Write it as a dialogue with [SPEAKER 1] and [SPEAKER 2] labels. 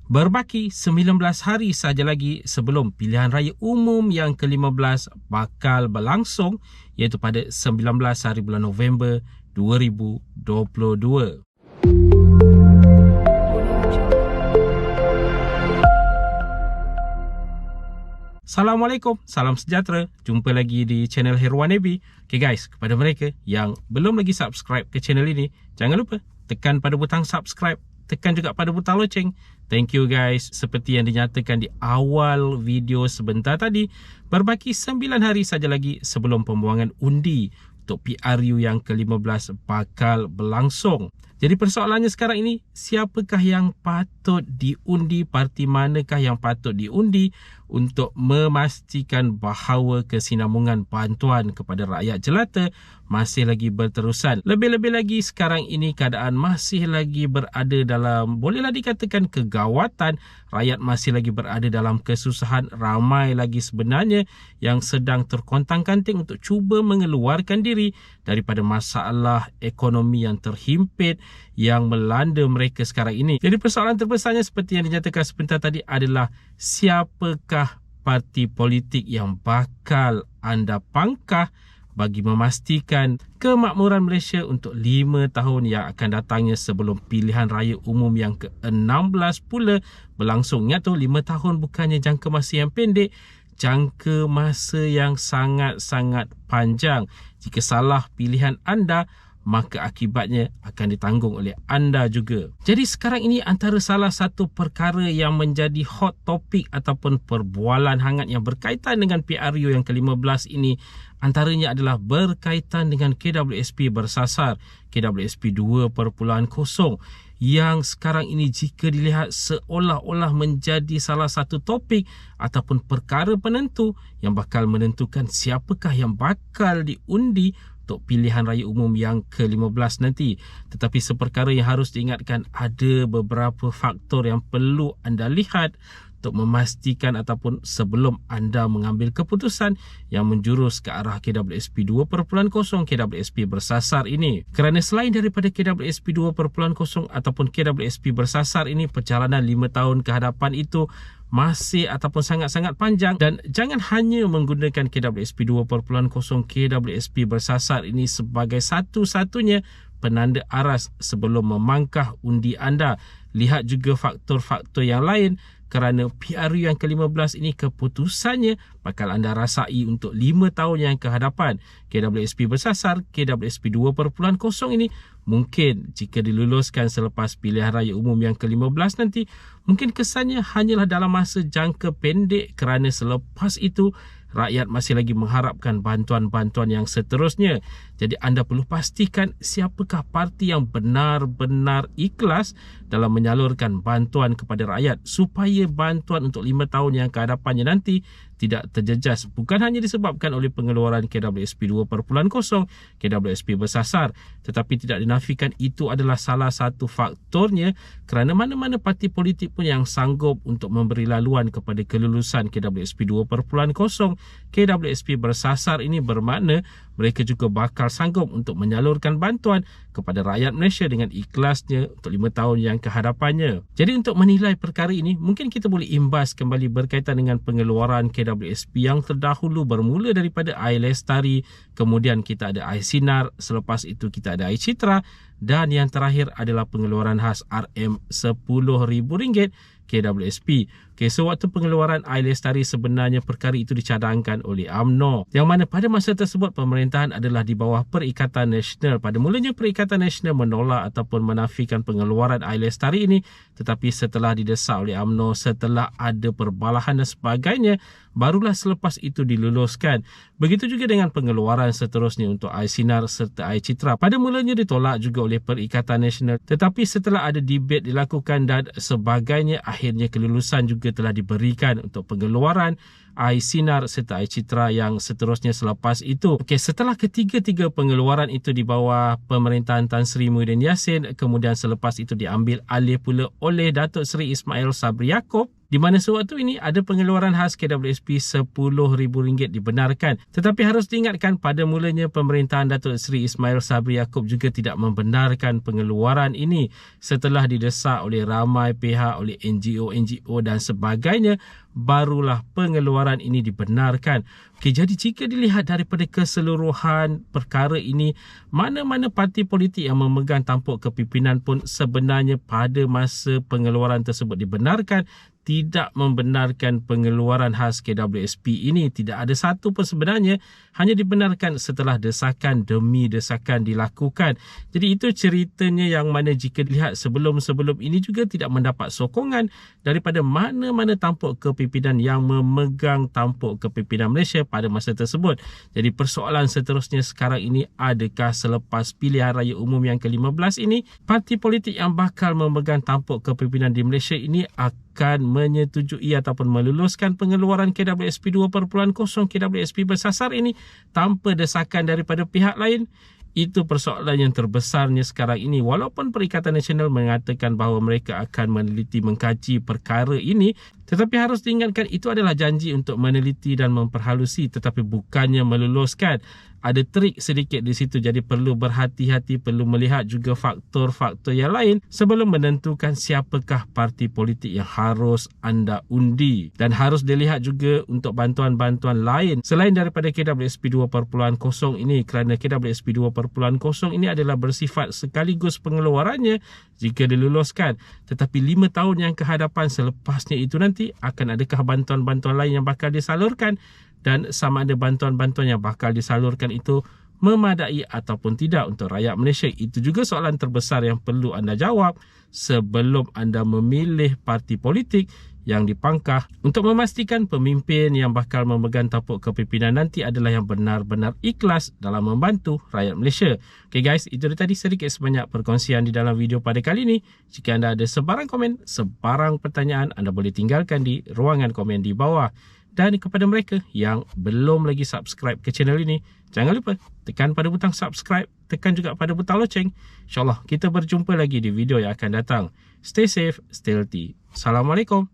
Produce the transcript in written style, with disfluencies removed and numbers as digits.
[SPEAKER 1] Berbaki 19 hari saja lagi sebelum pilihan raya umum yang ke-15 bakal berlangsung, iaitu pada 19 hari bulan November 2022. Assalamualaikum, salam sejahtera. Jumpa lagi di channel Herwan Nabi. Okay guys, kepada mereka yang belum lagi subscribe ke channel ini, jangan lupa tekan pada butang subscribe, tekan juga pada butang loceng. Thank you guys. Seperti yang dinyatakan di awal video sebentar tadi, berbaki 9 hari saja lagi sebelum pembuangan undi untuk PRU yang ke-15 bakal berlangsung. Jadi persoalannya sekarang ini, siapakah yang patut diundi, parti manakah yang patut diundi untuk memastikan bahawa kesinambungan bantuan kepada rakyat jelata masih lagi berterusan. Lebih-lebih lagi sekarang ini keadaan masih lagi berada dalam, bolehlah dikatakan, kegawatan. Rakyat masih lagi berada dalam kesusahan. Ramai lagi sebenarnya yang sedang terkontang-kanting untuk cuba mengeluarkan diri daripada masalah ekonomi yang terhimpit yang melanda mereka sekarang ini. Jadi persoalan terbesarnya seperti yang dinyatakan sebentar tadi adalah, siapakah parti politik yang bakal anda pangkah bagi memastikan kemakmuran Malaysia untuk 5 tahun yang akan datangnya sebelum pilihan raya umum yang ke-16 pula berlangsung. Ingat tu, 5 tahun bukannya jangka masa yang pendek, jangka masa yang sangat-sangat panjang. Jika salah pilihan anda, maka akibatnya akan ditanggung oleh anda juga. Jadi sekarang ini antara salah satu perkara yang menjadi hot topic ataupun perbualan hangat yang berkaitan dengan PRU yang ke-15 ini, antaranya adalah berkaitan dengan KWSP bersasar, KWSP 2.0, yang sekarang ini jika dilihat seolah-olah menjadi salah satu topik ataupun perkara penentu yang bakal menentukan siapakah yang bakal diundi untuk pilihan raya umum yang ke-15 nanti. Tetapi seperkara yang harus diingatkan, ada beberapa faktor yang perlu anda lihat untuk memastikan ataupun sebelum anda mengambil keputusan yang menjurus ke arah KWSP 2.0, KWSP bersasar ini. Kerana selain daripada KWSP 2.0 ataupun KWSP bersasar ini, perjalanan 5 tahun ke hadapan itu masih ataupun sangat-sangat panjang, dan jangan hanya menggunakan KWSP 2.0, KWSP bersasar ini sebagai satu-satunya penanda aras sebelum memangkah undi anda. Lihat juga faktor-faktor yang lain, kerana PRU yang ke-15 ini keputusannya bakal anda rasai untuk 5 tahun yang ke hadapan. KWSP bersasar, KWSP 2.0 ini mungkin jika diluluskan selepas pilihan raya umum yang ke-15 nanti, mungkin kesannya hanyalah dalam masa jangka pendek, kerana selepas itu rakyat masih lagi mengharapkan bantuan-bantuan yang seterusnya. Jadi anda perlu pastikan siapakah parti yang benar-benar ikhlas dalam menyalurkan bantuan kepada rakyat, supaya bantuan untuk 5 tahun yang ke hadapannya nanti tidak terjejas, bukan hanya disebabkan oleh pengeluaran KWSP 2.0, KWSP bersasar, tetapi tidak dinafikan itu adalah salah satu faktornya, kerana mana-mana parti politik pun yang sanggup untuk memberi laluan kepada kelulusan KWSP 2.0, KWSP bersasar ini, bermakna mereka juga bakal sanggup untuk menyalurkan bantuan kepada rakyat Malaysia dengan ikhlasnya untuk 5 tahun yang ke hadapannya. Jadi untuk menilai perkara ini, mungkin kita boleh imbas kembali berkaitan dengan pengeluaran KWSP yang terdahulu, bermula daripada Air Lestari, kemudian kita ada Air Sinar, selepas itu kita ada Air Citra, dan yang terakhir adalah pengeluaran khas RM10,000 KWSP. Okay, so waktu pengeluaran Air Lestari, sebenarnya perkara itu dicadangkan oleh UMNO, yang mana pada masa tersebut pemerintahan adalah di bawah Perikatan Nasional. Pada mulanya Perikatan Nasional menolak ataupun menafikan pengeluaran Air Lestari ini, tetapi setelah didesak oleh UMNO, setelah ada perbalahan dan sebagainya, barulah selepas itu diluluskan. Begitu juga dengan pengeluaran seterusnya untuk Air Sinar serta Air Citra. Pada mulanya ditolak juga oleh Perikatan Nasional, tetapi setelah ada debate dilakukan dan sebagainya, akhirnya kelulusan juga telah diberikan untuk pengeluaran Air Sinar serta Air Citra yang seterusnya selepas itu. Okey, setelah ketiga-tiga pengeluaran itu di bawah pemerintahan Tan Sri Muhyiddin Yassin, kemudian selepas itu diambil alih pula oleh Datuk Seri Ismail Sabri Yaakob, di mana sewaktu ini ada pengeluaran khas KWSP RM10,000 dibenarkan. Tetapi harus diingatkan pada mulanya pemerintahan Datuk Seri Ismail Sabri Yaakob juga tidak membenarkan pengeluaran ini setelah didesak oleh ramai pihak, oleh NGO dan sebagainya, barulah pengeluaran ini dibenarkan. Okey, jadi jika dilihat daripada keseluruhan perkara ini, mana-mana parti politik yang memegang tampuk kepimpinan pun sebenarnya pada masa pengeluaran tersebut dibenarkan, tidak membenarkan pengeluaran khas KWSP ini. Tidak ada satu pun sebenarnya, hanya dibenarkan setelah desakan demi desakan dilakukan. Jadi itu ceritanya yang mana jika dilihat sebelum-sebelum ini juga tidak mendapat sokongan daripada mana-mana tampuk kepimpinan yang memegang tampuk kepimpinan Malaysia pada masa tersebut. Jadi persoalan seterusnya sekarang ini, adakah selepas pilihan raya umum yang ke-15 ini, parti politik yang bakal memegang tampuk kepimpinan di Malaysia ini akan menyetujui ataupun meluluskan pengeluaran KWSP 2.0 KWSP bersasar ini tanpa desakan daripada pihak lain? Itu persoalan yang terbesarnya sekarang ini. Walaupun Perikatan Nasional mengatakan bahawa mereka akan meneliti, mengkaji perkara ini, tetapi harus diingatkan itu adalah janji untuk meneliti dan memperhalusi, tetapi bukannya meluluskan. Ada trik sedikit di situ, jadi perlu berhati-hati, perlu melihat juga faktor-faktor yang lain sebelum menentukan siapakah parti politik yang harus anda undi. Dan harus dilihat juga untuk bantuan-bantuan lain selain daripada KWSP 2.0 ini, kerana KWSP 2.0 ini adalah bersifat sekaligus pengeluarannya jika diluluskan. Tetapi 5 tahun yang kehadapan selepasnya itu nanti, akan adakah bantuan-bantuan lain yang bakal disalurkan, dan sama ada bantuan-bantuan yang bakal disalurkan itu memadai ataupun tidak untuk rakyat Malaysia. Itu juga soalan terbesar yang perlu anda jawab sebelum anda memilih parti politik yang dipangkah, untuk memastikan pemimpin yang bakal memegang tampuk kepimpinan nanti adalah yang benar-benar ikhlas dalam membantu rakyat Malaysia. Okay guys, itu tadi sedikit sebanyak perkongsian di dalam video pada kali ini. Jika anda ada sebarang komen, sebarang pertanyaan, anda boleh tinggalkan di ruangan komen di bawah. Dan kepada mereka yang belum lagi subscribe ke channel ini, jangan lupa tekan pada butang subscribe, tekan juga pada butang loceng. InsyaAllah kita berjumpa lagi di video yang akan datang. Stay safe, stay healthy. Assalamualaikum.